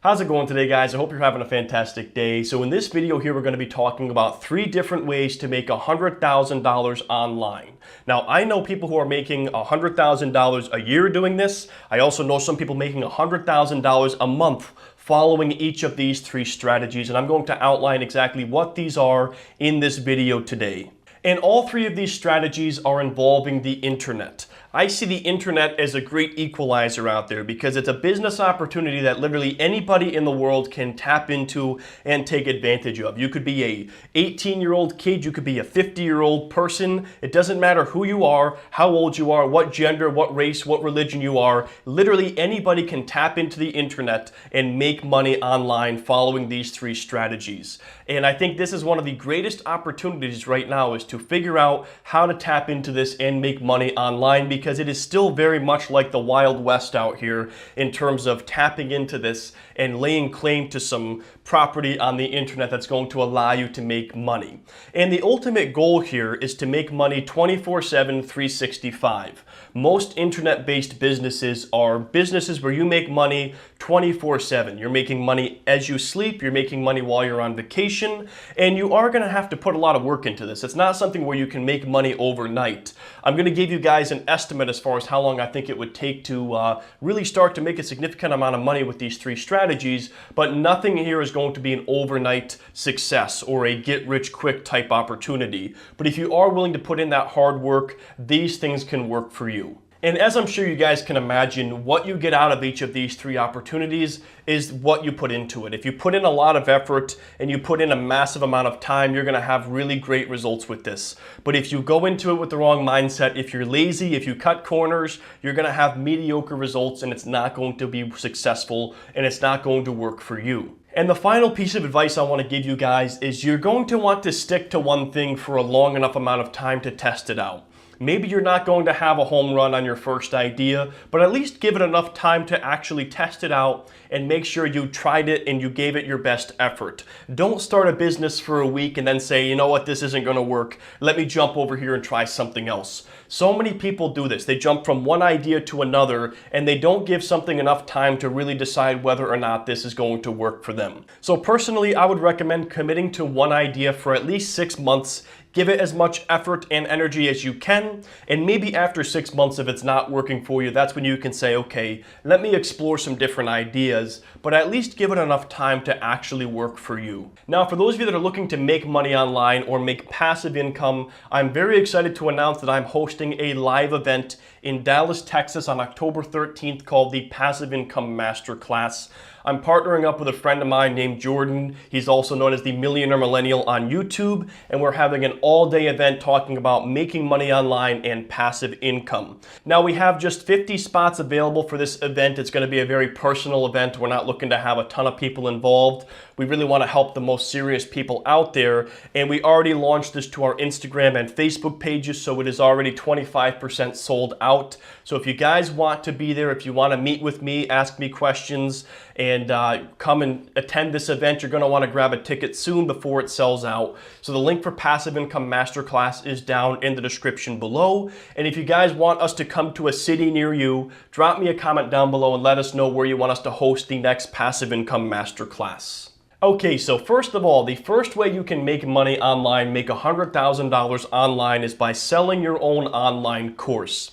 How's it going today, guys? I hope you're having a fantastic day. So in this video here, we're going to be talking about 3 different ways to make $100,000 online. Now, I know people who are making $100,000 a year doing this. I also know some people making $100,000 a month following each of these 3 strategies, and I'm going to outline exactly what these are in this video today. And all 3 of these strategies are involving the internet. I see the internet as a great equalizer out there because it's a business opportunity that literally anybody in the world can tap into and take advantage of. You could be a 18-year-old kid, you could be a 50-year-old person. It doesn't matter who you are, how old you are, what gender, what race, what religion you are. Literally anybody can tap into the internet and make money online following these 3 strategies. And I think this is one of the greatest opportunities right now, is to figure out how to tap into this and make money online, because it is still very much like the Wild West out here in terms of tapping into this and laying claim to some property on the internet that's going to allow you to make money. And the ultimate goal here is to make money 24/7, 365. Most internet-based businesses are businesses where you make money 24/7. You're making money as you sleep, you're making money while you're on vacation, and you are gonna have to put a lot of work into this. It's not something where you can make money overnight. I'm gonna give you guys an estimate as far as how long I think it would take to really start to make a significant amount of money with these 3 strategies, but nothing here is going to be an overnight success or a get-rich-quick type opportunity. But if you are willing to put in that hard work, these things can work for you. And as I'm sure you guys can imagine, what you get out of each of these 3 opportunities is what you put into it. If you put in a lot of effort and you put in a massive amount of time, you're gonna have really great results with this. But if you go into it with the wrong mindset, if you're lazy, if you cut corners, you're gonna have mediocre results, and it's not going to be successful, and it's not going to work for you. And the final piece of advice I want to give you guys is you're going to want to stick to one thing for a long enough amount of time to test it out. Maybe you're not going to have a home run on your first idea, but at least give it enough time to actually test it out and make sure you tried it and you gave it your best effort. Don't start a business for a week and then say, you know what, this isn't going to work. Let me jump over here and try something else. So many people do this. They jump from one idea to another, and they don't give something enough time to really decide whether or not this is going to work for them. So personally, I would recommend committing to one idea for at least 6 months. Give it as much effort and energy as you can, and maybe after 6 months, if it's not working for you, that's when you can say, okay, let me explore some different ideas, but at least give it enough time to actually work for you. Now, for those of you that are looking to make money online or make passive income, I'm very excited to announce that I'm hosting a live event in Dallas, Texas on October 13th called the Passive Income Masterclass. I'm partnering up with a friend of mine named Jordan. He's also known as the Millionaire Millennial on YouTube, and we're having an all-day event talking about making money online and passive income. Now, we have just 50 spots available for this event. It's going to be a very personal event. We're not looking to have a ton of people involved. We really want to help the most serious people out there, and we already launched this to our Instagram and Facebook pages, so it is already 25% sold out. So if you guys want to be there, if you want to meet with me, ask me questions, and come and attend this event, you're going to want to grab a ticket soon before it sells out. So the link for Passive Income Masterclass is down in the description below. And if you guys want us to come to a city near you, drop me a comment down below and let us know where you want us to host the next Passive Income Masterclass. Okay, so first of all, the first way you can make money online, make $100,000 online, is by selling your own online course.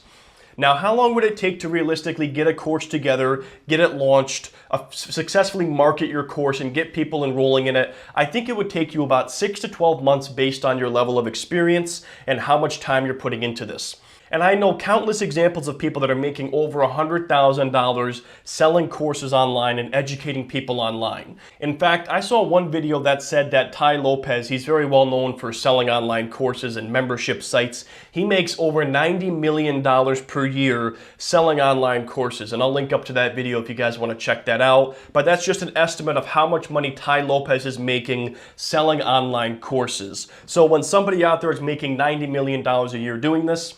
Now, how long would it take to realistically get a course together, get it launched, successfully market your course, and get people enrolling in it? I think it would take you about 6 to 12 months based on your level of experience and how much time you're putting into this. And I know countless examples of people that are making over $100,000 selling courses online and educating people online. In fact, I saw one video that said that Tai Lopez, he's very well known for selling online courses and membership sites. He makes over $90 million per year selling online courses. And I'll link up to that video if you guys want to check that out. But that's just an estimate of how much money Tai Lopez is making selling online courses. So when somebody out there is making $90 million a year doing this,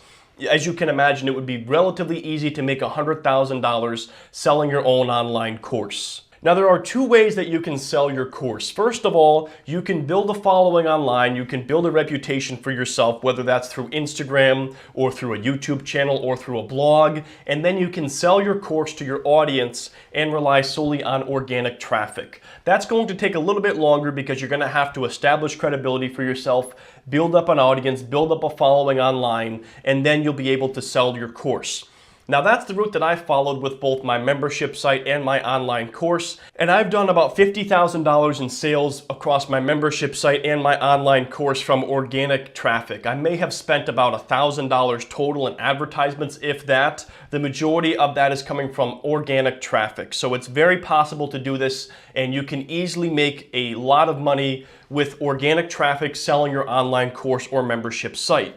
as you can imagine, it would be relatively easy to make $100,000 selling your own online course. Now, there are two ways that you can sell your course. First of all, you can build a following online. You can build a reputation for yourself, whether that's through Instagram or through a YouTube channel or through a blog, and then you can sell your course to your audience and rely solely on organic traffic. That's going to take a little bit longer because you're going to have to establish credibility for yourself, build up an audience, build up a following online, and then you'll be able to sell your course. Now, that's the route that I followed with both my membership site and my online course, and I've done about $50,000 in sales across my membership site and my online course from organic traffic. I may have spent about $1,000 total in advertisements, if that. The majority of that is coming from organic traffic. So it's very possible to do this, and you can easily make a lot of money with organic traffic selling your online course or membership site.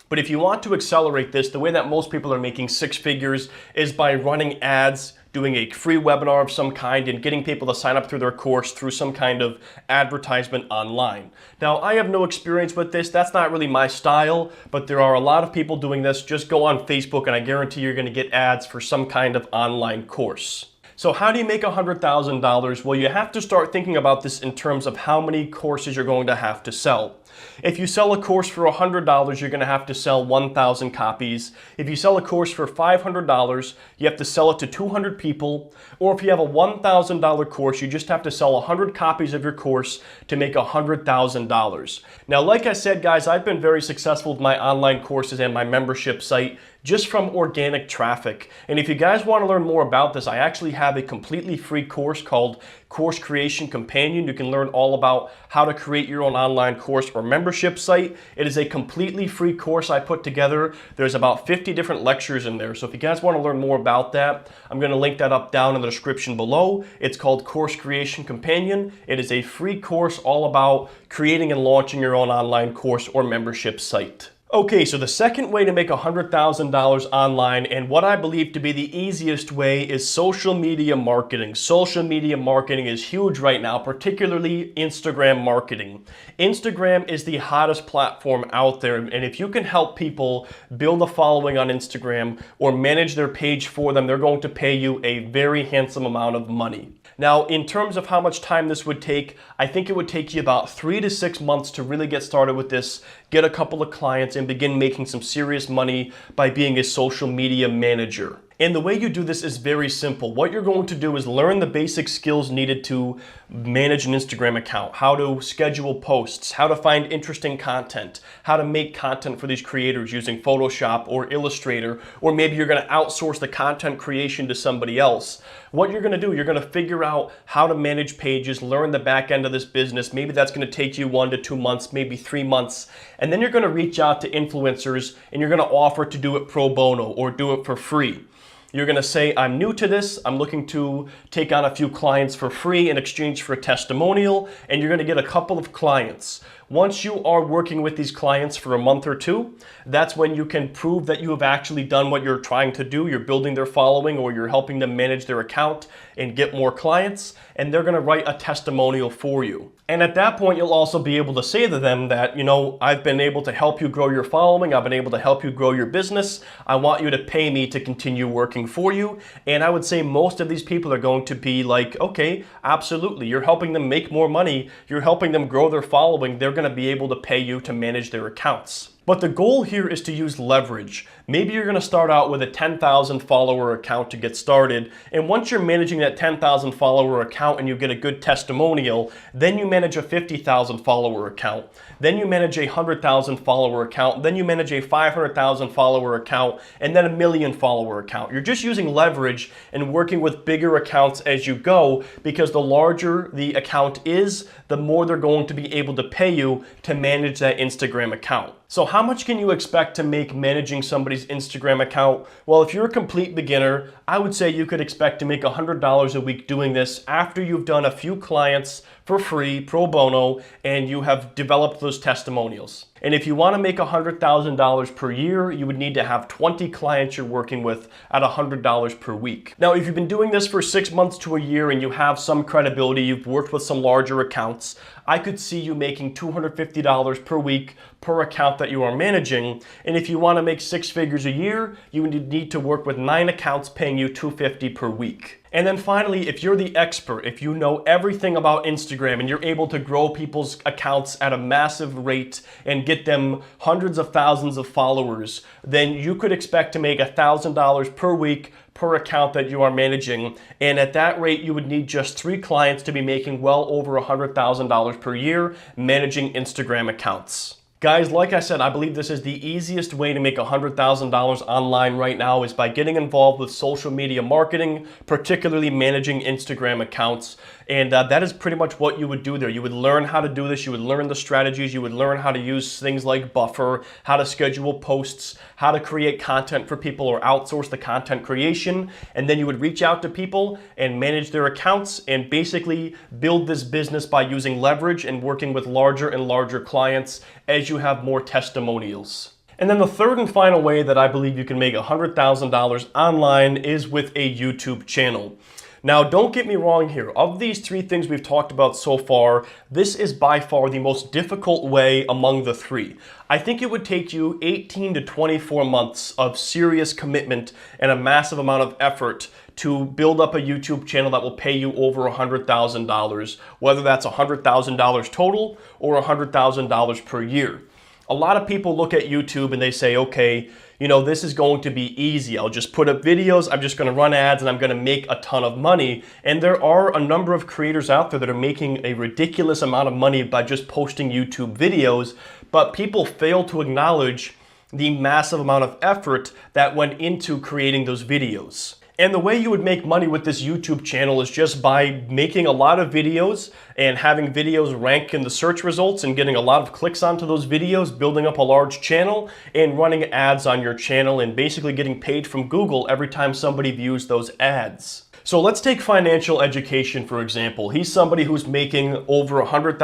But if you want to accelerate this, the way that most people are making six figures is by running ads, doing a free webinar of some kind, and getting people to sign up through their course through some kind of advertisement online. Now, I have no experience with this. That's not really my style, but there are a lot of people doing this. Just go on Facebook and I guarantee you're going to get ads for some kind of online course. So how do you make $100,000? Well, you have to start thinking about this in terms of how many courses you're going to have to sell. If you sell a course for $100, you're going to have to sell 1,000 copies. If you sell a course for $500, you have to sell it to 200 people. Or if you have a $1,000 course, you just have to sell 100 copies of your course to make $100,000. Now, like I said, guys, I've been very successful with my online courses and my membership site just from organic traffic. And if you guys want to learn more about this, I actually have a completely free course called Course Creation Companion. You can learn all about how to create your own online course or membership site. It is a completely free course I put together. There's about 50 different lectures in there. So if you guys want to learn more about that, I'm going to link that up down in the description below. It's called Course Creation Companion. It is a free course all about creating and launching your own online course or membership site. Okay, so the second way to make $100,000 online, and what I believe to be the easiest way, is social media marketing. Social media marketing is huge right now, particularly Instagram marketing. Instagram is the hottest platform out there, and if you can help people build a following on Instagram or manage their page for them, they're going to pay you a very handsome amount of money. Now, in terms of how much time this would take, I think it would take you about 3 to 6 months to really get started with this, get a couple of clients, and begin making some serious money by being a social media manager. And the way you do this is very simple. What you're going to do is learn the basic skills needed to manage an Instagram account, how to schedule posts, how to find interesting content, how to make content for these creators using Photoshop or Illustrator, or maybe you're going to outsource the content creation to somebody else. What you're going to do, you're going to figure out how to manage pages, learn the back end of this business. Maybe that's going to take you 1 to 2 months, maybe 3 months. And then you're going to reach out to influencers and you're going to offer to do it pro bono or do it for free. You're going to say, I'm new to this, I'm looking to take on a few clients for free in exchange for a testimonial, and you're going to get a couple of clients. Once you are working with these clients for a month or two, that's when you can prove that you have actually done what you're trying to do. You're building their following, or you're helping them manage their account and get more clients, and they're going to write a testimonial for you. And at that point, you'll also be able to say to them that, I've been able to help you grow your following. I've been able to help you grow your business. I want you to pay me to continue working for you. And I would say most of these people are going to be like, okay, absolutely. You're helping them make more money. You're helping them grow their following. They're going to be able to pay you to manage their accounts. But the goal here is to use leverage. Maybe you're going to start out with a 10,000 follower account to get started. And once you're managing that 10,000 follower account and you get a good testimonial, then you manage a 50,000 follower account. Then you manage a 100,000 follower account. Then you manage a 500,000 follower account, and then a 1 million follower account. You're just using leverage and working with bigger accounts as you go, because the larger the account is, the more they're going to be able to pay you to manage that Instagram account. So how much can you expect to make managing somebody's Instagram account? Well, if you're a complete beginner, I would say you could expect to make $100 a week doing this after you've done a few clients for free, pro bono, and you have developed those testimonials. And if you want to make $100,000 per year, you would need to have 20 clients you're working with at $100 per week. Now, if you've been doing this for 6 months to a year and you have some credibility, you've worked with some larger accounts, I could see you making $250 per week per account that you are managing. And if you want to make 6 figures a year, you would need to work with 9 accounts paying you $250 per week. And then finally, if you're the expert, if you know everything about Instagram and you're able to grow people's accounts at a massive rate and get them hundreds of thousands of followers, then you could expect to make $1,000 per week per account that you are managing. And at that rate, you would need just 3 clients to be making well over $100,000 per year managing Instagram accounts. Guys, like I said, I believe this is the easiest way to make $100,000 online right now is by getting involved with social media marketing, particularly managing Instagram accounts. And that is pretty much what you would do there. You would learn how to do this. You would learn the strategies. You would learn how to use things like Buffer, how to schedule posts, how to create content for people or outsource the content creation. And then you would reach out to people and manage their accounts and basically build this business by using leverage and working with larger and larger clients as you have more testimonials. And then the third and final way that I believe you can make $100,000 online is with a YouTube channel. Now, don't get me wrong here. Of these 3 things we've talked about so far, this is by far the most difficult way among the 3. I think it would take you 18 to 24 months of serious commitment and a massive amount of effort to build up a YouTube channel that will pay you over $100,000, whether that's $100,000 total or $100,000 per year. A lot of people look at YouTube and they say, okay, you know, this is going to be easy. I'll just put up videos, I'm just going to run ads, and I'm going to make a ton of money. And there are a number of creators out there that are making a ridiculous amount of money by just posting YouTube videos, but people fail to acknowledge the massive amount of effort that went into creating those videos. And the way you would make money with this YouTube channel is just by making a lot of videos and having videos rank in the search results and getting a lot of clicks onto those videos, building up a large channel and running ads on your channel and basically getting paid from Google every time somebody views those ads. So let's take financial education, for example. He's somebody who's making over $100,000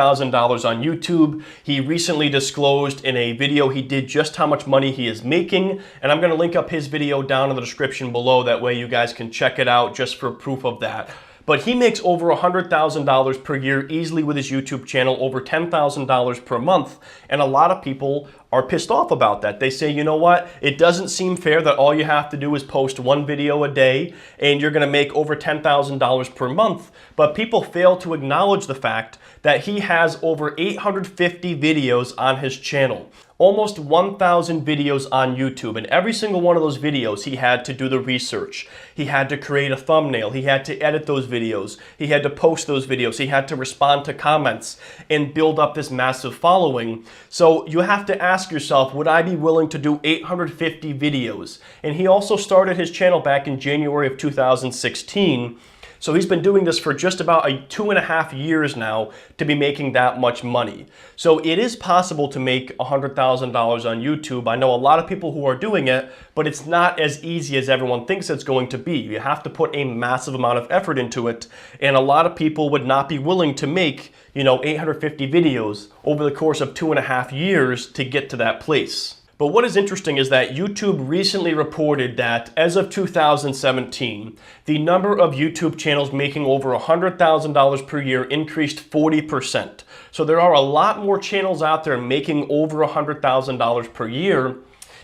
on YouTube. He recently disclosed in a video he did just how much money he is making, and I'm gonna link up his video down in the description below. That way you guys can check it out just for proof of that. But he makes over $100,000 per year easily with his YouTube channel, over $10,000 per month. And a lot of people are pissed off about that. They say, you know what? It doesn't seem fair that all you have to do is post 1 video a day and you're gonna make over $10,000 per month. But people fail to acknowledge the fact that he has over 850 videos on his channel. Almost 1,000 videos on YouTube, and every single one of those videos he had to do the research. He had to create a thumbnail, he had to edit those videos, he had to post those videos, he had to respond to comments and build up this massive following. So you have to ask yourself, would I be willing to do 850 videos? And he also started his channel back in January of 2016. So he's been doing this for just about 2.5 years now to be making that much money. So it is possible to make $100,000 on YouTube. I know a lot of people who are doing it, but it's not as easy as everyone thinks it's going to be. You have to put a massive amount of effort into it, and a lot of people would not be willing to make, 850 videos over the course of 2.5 years to get to that place. But what is interesting is that YouTube recently reported that as of 2017, the number of YouTube channels making over $100,000 per year increased 40%. So there are a lot more channels out there making over $100,000 per year.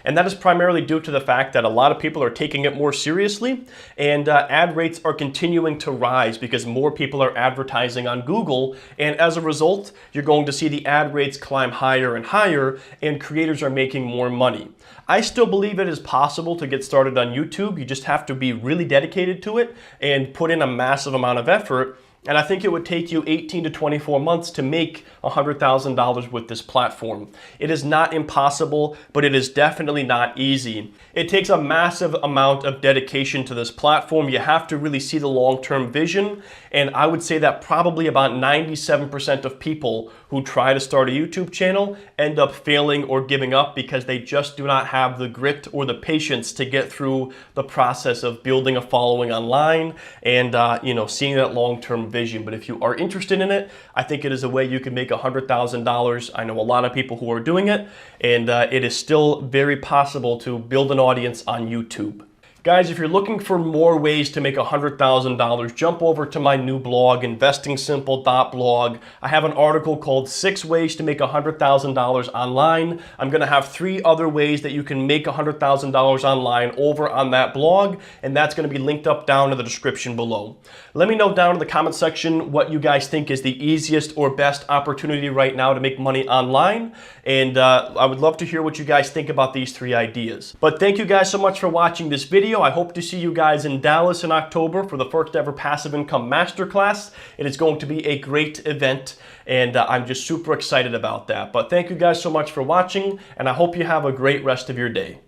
And that is primarily due to the fact that a lot of people are taking it more seriously, and ad rates are continuing to rise because more people are advertising on Google. And as a result, you're going to see the ad rates climb higher and higher, and creators are making more money. I still believe it is possible to get started on YouTube. You just have to be really dedicated to it and put in a massive amount of effort. And I think it would take you 18 to 24 months to make $100,000 with this platform. It is not impossible, but it is definitely not easy. It takes a massive amount of dedication to this platform. You have to really see the long-term vision. And I would say that probably about 97% of people who try to start a YouTube channel end up failing or giving up because they just do not have the grit or the patience to get through the process of building a following online and seeing that long-term vision. But if you are interested in it, I think it is a way you can make $100,000. I know a lot of people who are doing it, and it is still very possible to build an audience on YouTube. Guys, if you're looking for more ways to make $100,000, jump over to my new blog, investingsimple.blog. I have an article called 6 Ways to Make $100,000 Online. I'm going to have 3 other ways that you can make $100,000 online over on that blog, and that's going to be linked up down in the description below. Let me know down in the comment section what you guys think is the easiest or best opportunity right now to make money online, and I would love to hear what you guys think about these 3 ideas. But thank you guys so much for watching this video. I hope to see you guys in Dallas in October for the first ever Passive Income Masterclass. It is going to be a great event, and I'm just super excited about that. But thank you guys so much for watching, and I hope you have a great rest of your day.